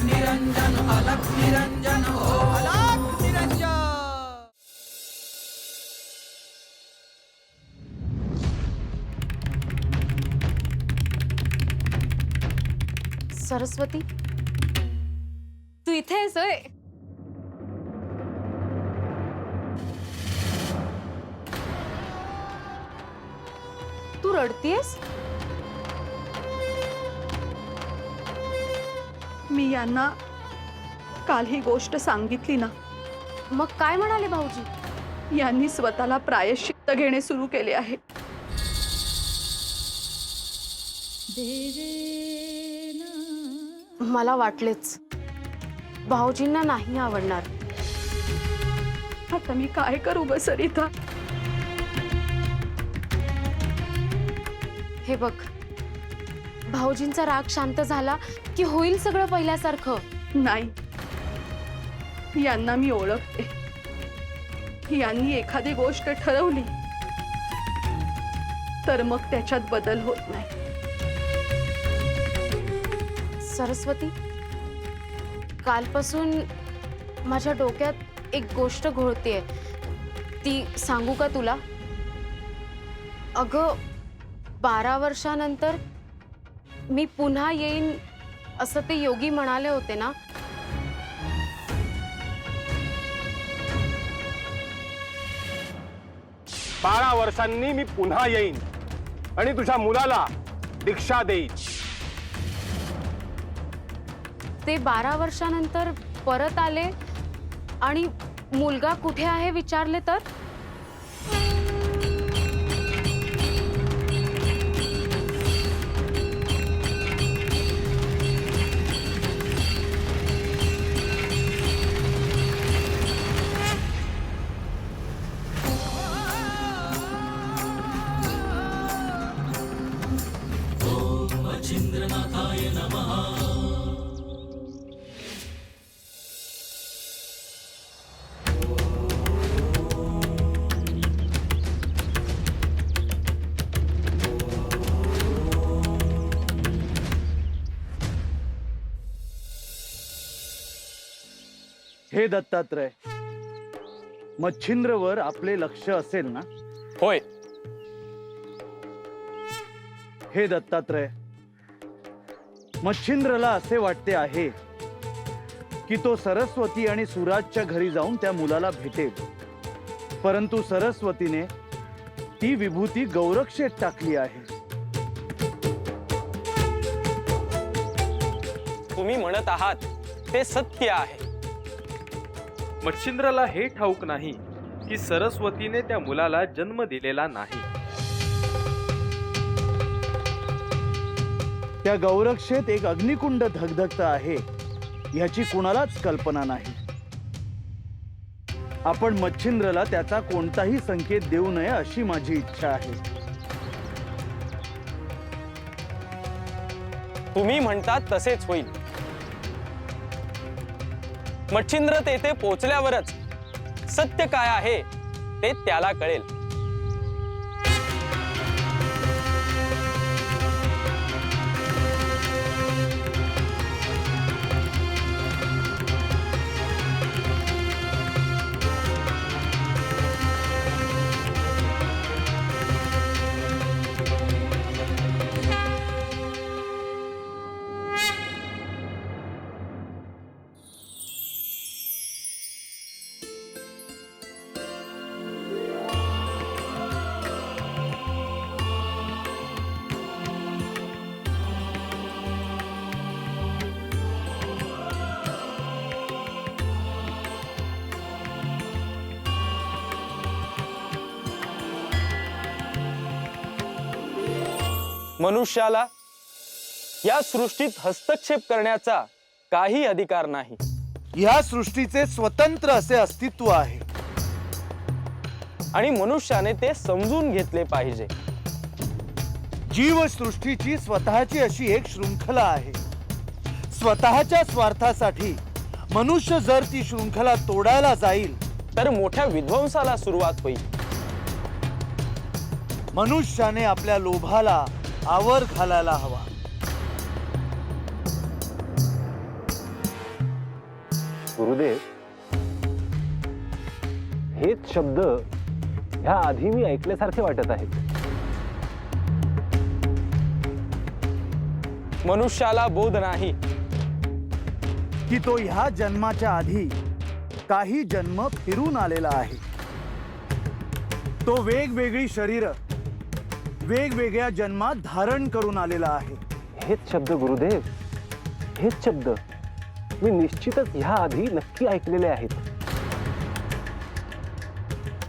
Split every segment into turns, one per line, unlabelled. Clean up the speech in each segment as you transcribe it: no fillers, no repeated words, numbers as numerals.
निरंजन अलख निरंजन ओम अलख निरंजन।
सरस्वती, तू इथे आहेस होय? तू रडतीयस?
मी यांना काल ही गोष्ट सांगितली ना,
मग काय म्हणाले भाऊजी?
यांनी स्वतःला प्रायश्चित्त घेणे सुरू केले आहे।
मला वाटलेच भाऊजींना नाही आवडणार।
आता मी काय करू ग सरिता?
हे बघ, भाऊजींचा राग शांत झाला की होईल सगळं पहिल्यासारखं।
नाही, यांना मी ओळखते। यांनी एखादी गोष्ट ठरवली तर मग त्याच्यात बदल होत नाही।
सरस्वती, कालपासून माझ्या डोक्यात एक गोष्ट घोळतेय, ती सांगू का तुला? अगं, 12 वर्षानंतर मी पुन्हा येईन असं ते योगी म्हणाले होते ना।
12 वर्षांनी मी पुन्हा येईन आणि तुझ्या मुलाला दीक्षा देईन।
ते 12 वर्षानंतर परत आले आणि मुलगा कुठे आहे विचारले तर?
हे दत्तात्रय, मच्छिंद्रवर आपले लक्ष असेल ना?
होय।
हे दत्तात्रय, मच्छिंद्रला असे वाटते आहे की तो सरस्वती आणि सुराजच्या घरी जाऊन त्या मुलाला भेटेल, परंतु सरस्वतीने ती विभूती गौरक्षेत टाकली आहे।
तुम्ही म्हणत आहात ते सत्य आहे।
मच्छिंद्रला हे ठाऊक नाही की सरस्वतीने त्या मुलाला जन्म दिलेला नाही।
त्या गौरक्षेत एक अग्निकुंड धगधगत आहे याची कुणालाच कल्पना नाही। आपण मच्छिंद्रला त्याचा कोणताही संकेत देऊ नये अशी माझी इच्छा आहे।
तुम्ही म्हणतात तसेच होईल। मच्छिंद्र तेथे पोचल्यावरच सत्य काय आहे ते त्याला कळेल। मनुष्याला या सृष्टीत हस्तक्षेप करण्याचा काही अधिकार नाही।
या सृष्टीचे स्वतंत्र असे अस्तित्व आहे
आणि मनुष्याने ते समजून घेतले पाहिजे।
जीवसृष्टीची स्वतःची अशी एक शृंखला आहे। स्वतःच्या स्वार्थासाठी मनुष्य जर ती शृंखला तोडायला जाईल
तर मोठ्या विध्वंसाला सुरुवात होईल।
मनुष्याने आपल्या लोभाला आवर घालायला हवा।
गुरुदेव, हेच शब्द ह्या आधी मी ऐकल्यासारखे वाटत आहेत.
मनुष्याला बोध नाही
की तो ह्या जन्माच्या आधी काही जन्म फिरून आलेला आहे. तो वेगवेगळी शरीर वेगवेगळ्या जन्मात धारण करून आलेला आहे.
हेच शब्द गुरुदेव, हेच शब्द मी निश्चितच ह्या आधी नक्की ऐकलेले आहेत,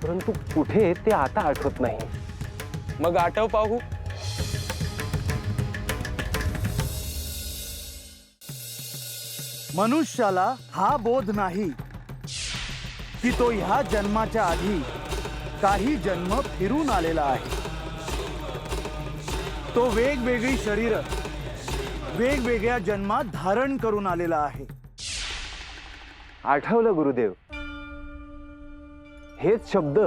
परंतु कुठे ते आता आठवत नाही.
मग आठव पाहू.
मनुष्याला हा बोध नाही की तो ह्या जन्माच्या आधी काही जन्म फिरून आलेला आहे. तो वेगवेगळी शरीर वेगवेगळ्या जन्मात धारण करून आलेला आहे.
आठवलं गुरुदेव, हेच शब्द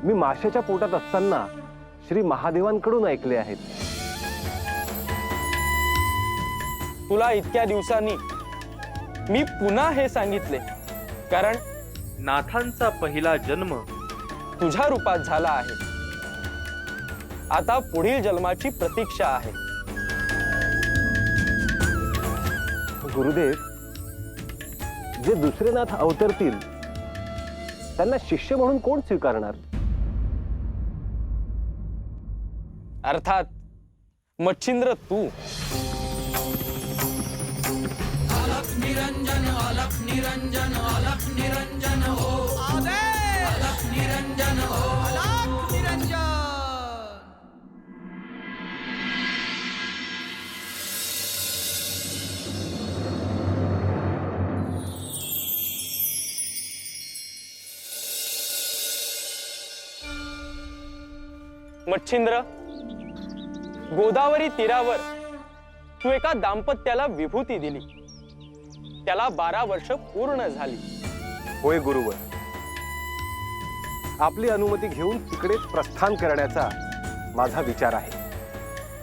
मी माशाच्या पोटात असताना श्री महादेवांकडून ऐकले आहेत.
तुला इतक्या दिवसांनी मी पुन्हा हे सांगितले, कारण
नाथांचा पहिला जन्म
तुझ्या रूपात झाला आहे. आता पुढील जन्माची प्रतीक्षा आहे.
गुरुदेव, जे दुसरे नाथ अवतरतील त्यांना शिष्य म्हणून कोण स्वीकारणार?
अर्थात मच्छिंद्र तू.
अलख निरंजन अलख निरंजन अलख निरंजन हो आदेश अलख निरंजन हो अलख निरंजन.
मच्छिंद्र, गोदावरी तीरावर तू एका दाम्पत्याला विभूती दिली. त्याला 12 वर्ष पूर्ण झाली.
होय गुरुवर, आपली अनुमती घेऊन तिकडे प्रस्थान करण्याचा माझा विचार आहे.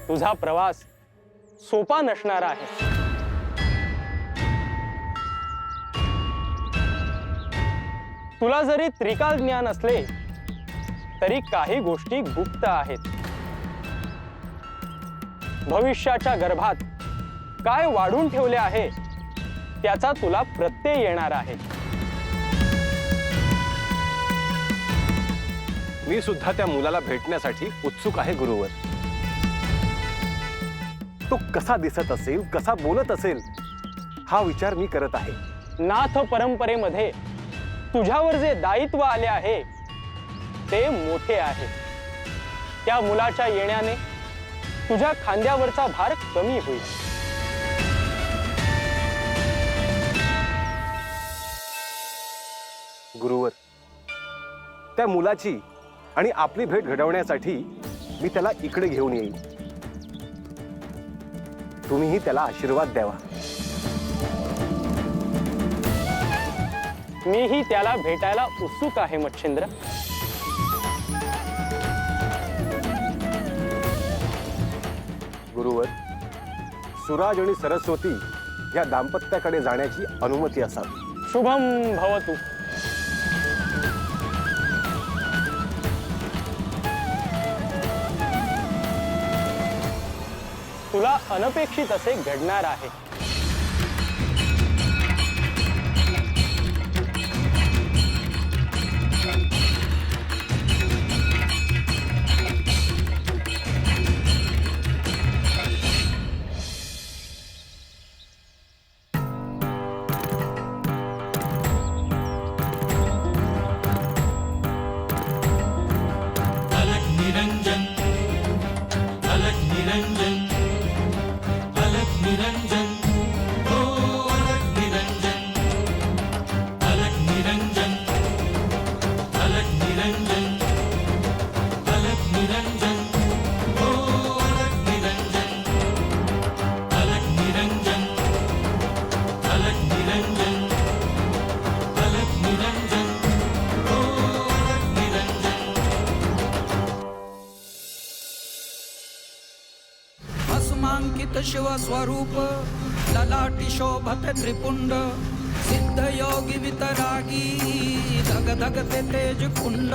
तुझा प्रवास सोपा नसणार आहे. तुला जरी त्रिकाल ज्ञान असले तरी काही गोष्टी गुप्त आहेत. भविष्याच्या गर्भात काय वाढून ठेवले आहे त्याचा तुला प्रत्यय येणार आहे.
मी सुद्धा त्या मुलाला भेटण्यासाठी उत्सुक आहे गुरुवर. तो कसा दिसत असेल, कसा बोलत असेल, हा विचार मी करत आहे.
नाथ परंपरेमध्ये तुझ्यावर जे दायित्व आले आहे ते मोठे आहे. त्या मुलाच्या येण्याने तुझ्या खांद्यावरचा भार कमी होईल.
गुरुवर, त्या मुलाची आणि आपली भेट घडवण्यासाठी मी त्याला इकडे घेऊन येईन. तुम्हीही त्याला आशीर्वाद द्यावा.
मीही त्याला भेटायला उत्सुक आहे मच्छिंद्र.
गुरुवर, सुराज आणि सरस्वती या दाम्पत्याकडे जाण्याची अनुमती असावी.
शुभम भवतु. तुला अनपेक्षित असे घडणार आहे.
अलख निरंजन अलख निरंजन अलख निरंजन हो अलख निरंजन अलख निरंजन अलख निरंजन अलख निरंजन हो अलख निरंजन अलख निरंजन अलख निरंजन अलख निरंजन हो अलख निरंजन. भस्मांकित शिव स्वरूप ललाटी शोभत त्रिपुंड सिद्ध योगी वितरागी धग धगते तेज कुंड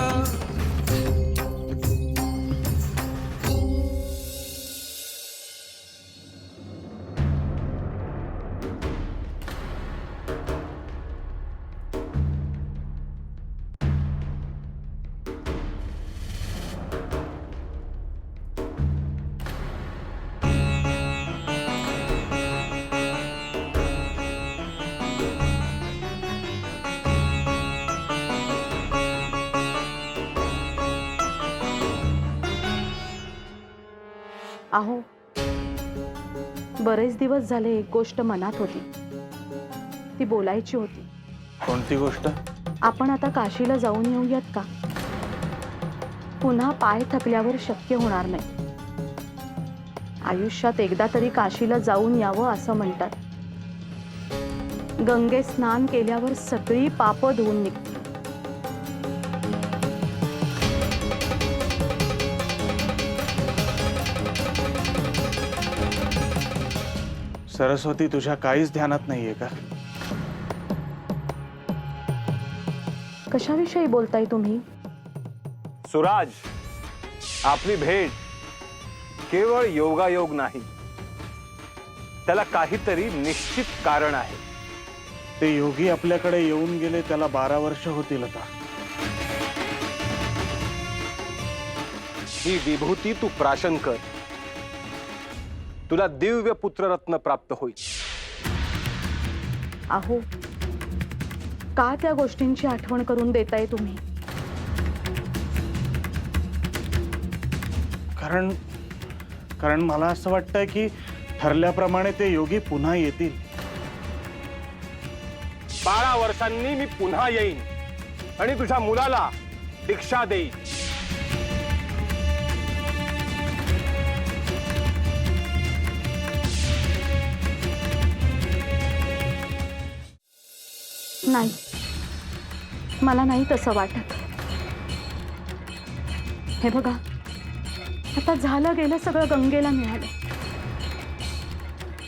अहो, बरेच दिवस झाले एक गोष्ट मनात होती, ती बोलायची होती.
कोणती गोष्ट?
आपण आता काशीला जाऊन येऊयात का? पुन्हा पाय थकल्यावर शक्य होणार नाही. आयुष्यात एकदा तरी काशीला जाऊन यावं असं म्हणतात. गंगे स्नान केल्यावर सगळी पापं धुवून निघतात.
सरस्वती, तुझ्या काहीच ध्यानात नाहीये का?
कशाविषयी बोलताय तुम्ही?
सुराज, आपली भेट केवळ योगायोग नाही, त्याला काहीतरी निश्चित कारण आहे.
ते योगी आपल्याकडे येऊन गेले त्याला 12 वर्ष होतील आता.
ही विभूती तू प्राशन कर, तुला दिव्य पुत्ररत्न प्राप्त होईल.
अहो, का त्या गोष्टींची आठवण करून देताय तुम्ही?
कारण मला असं वाटतंय की ठरल्याप्रमाणे ते योगी पुन्हा येतील.
12 वर्षांनी मी पुन्हा येईन आणि तुझ्या मुलाला दीक्षा देईन.
नाही, मला नाही तसं वाटत. हे बघा, आता झालं गेलं सगळं गंगेला मिळालं.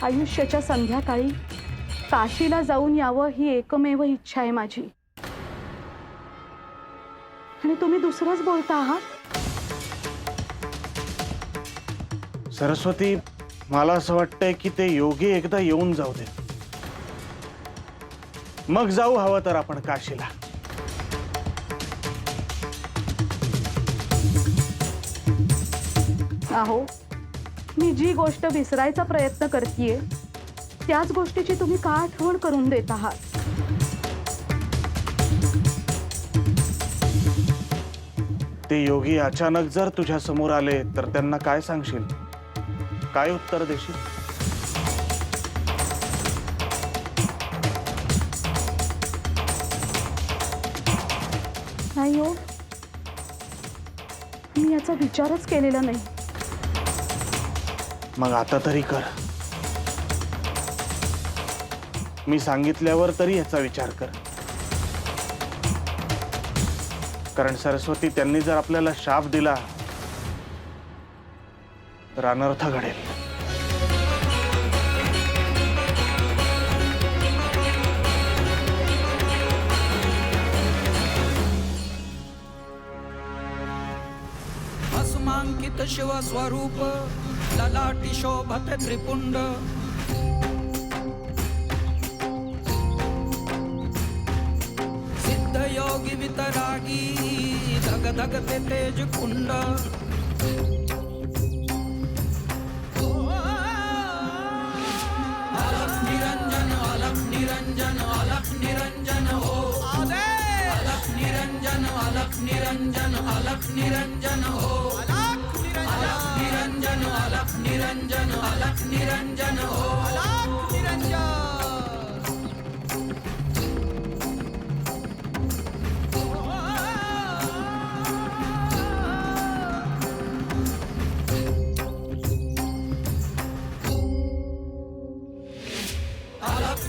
आयुष्याच्या संध्याकाळी काशीला जाऊन यावं ही एकमेव इच्छा आहे माझी. आणि तुम्ही दुसरंच बोलता आहात.
सरस्वती, मला असं वाटतंय की ते योगी एकदा येऊन जाऊ दे, मग जाऊ हवं तर आपण काशीला.
अहो, मी जी गोष्ट विसरायचा प्रयत्न करतेय त्याच गोष्टीची तुम्ही का आठवण करून देत आहात?
ते योगी अचानक जर तुझ्या समोर आले तर त्यांना काय सांगशील? काय उत्तर देशील?
नाही हो, मी याचा विचारच केलेला नाही.
मग आता तरी कर. मी सांगितल्यावर तरी याचा विचार कर. कारण सरस्वती, त्यांनी जर आपल्याला शाप दिला तर अनर्थ घडेल.
भस्मांकित शिव स्वरूप ललाटी शोभते त्रिपुंड सिद्ध योगी वितरागी धग धगते तेज कुंड अलख निरंजन अलख निरंजन अलख निरंजन हो अलख निरंजन अलख निरंजन अलख निरंजन हो अलख निरंजन अलख निरंजन अलख निरंजन हो अलख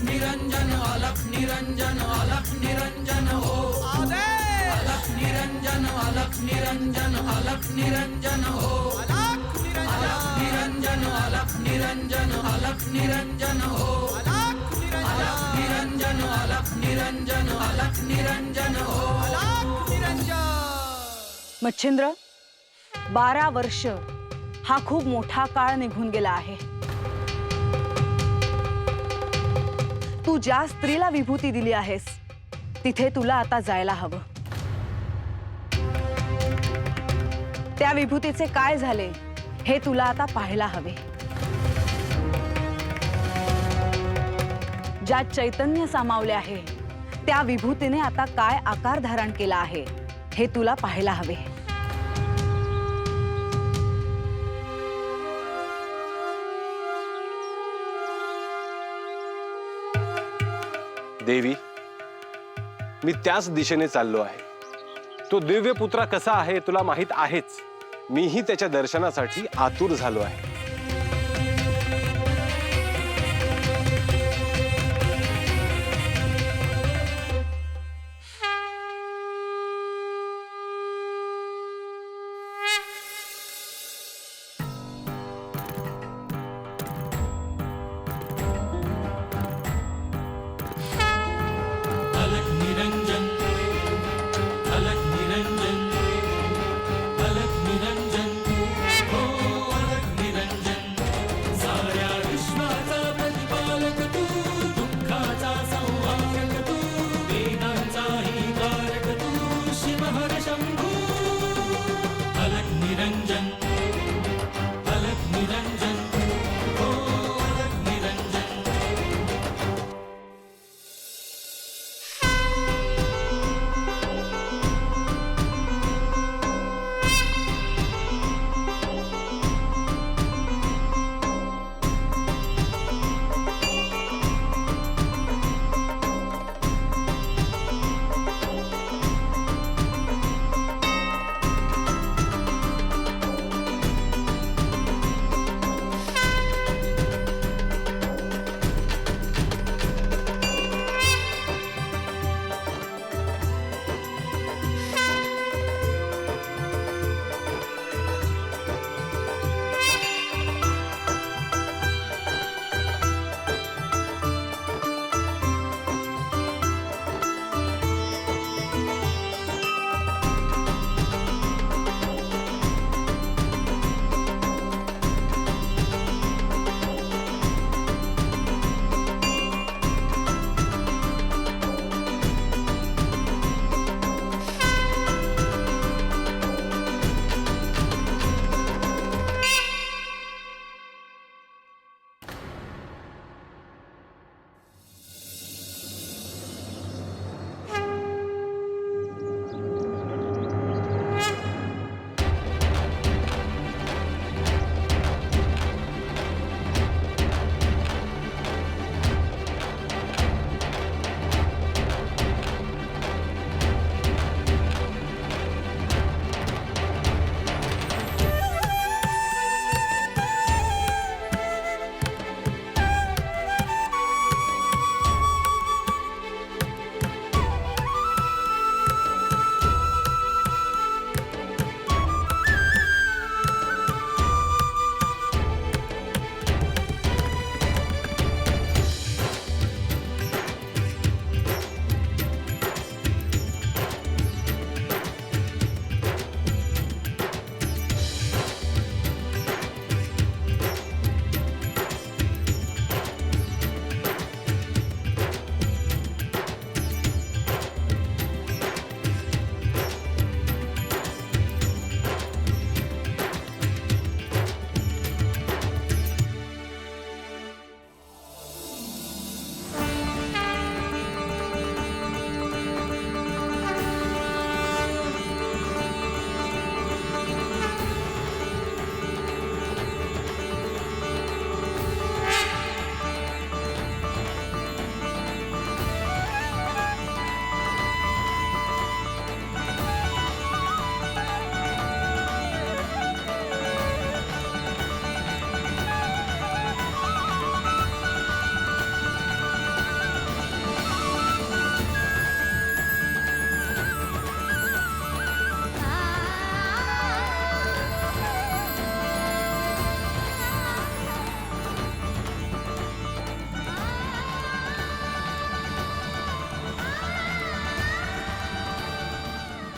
निरंजन अलख निरंजन अलख निरंजन अलख निरंजन हो अलख निरंजन अलख निरंजन अलख निरंजन हो अलख निरंजन अलख निरंजन अलख निरंजन हो अलख निरंजन निरंजन अलख निरंजन अलख निरंजन हो अलख निरंजन।
मच्छिंद्र, 12 वर्ष हा खूप मोठा काळ निघून गेला आहे. तू ज्या स्त्रीला विभूती दिली आहेस तिथे तुला आता जायला हवं. त्या विभूतीचे काय झाले हे तुला आता पाहायला हवे. ज्यात चैतन्य सामावले आहे त्या विभूतीने आता काय आकार धारण केला आहे हे तुला पाहायला हवे.
देवी, मी त्याच दिशेने चाललो आहे. तो दिव्य पुत्रा कसा आहे तुला माहित आहेच. मीही त्याच्या दर्शनासाठी आतुर झालो आहे.
अलख निरंजन अलख निरंजन अलख निरंजन हो अलख निरंजन।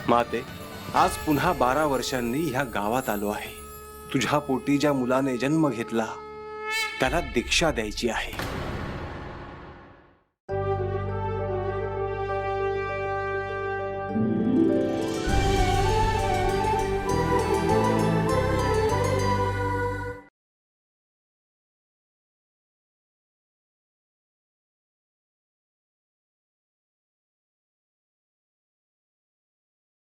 माते, आज पुन्हा 12 वर्षांनी ह्या गावात आलो आहे. तुझ्या पोटी ज्या मुलाने जन्म घेतला त्याला दीक्षा द्यायची आहे.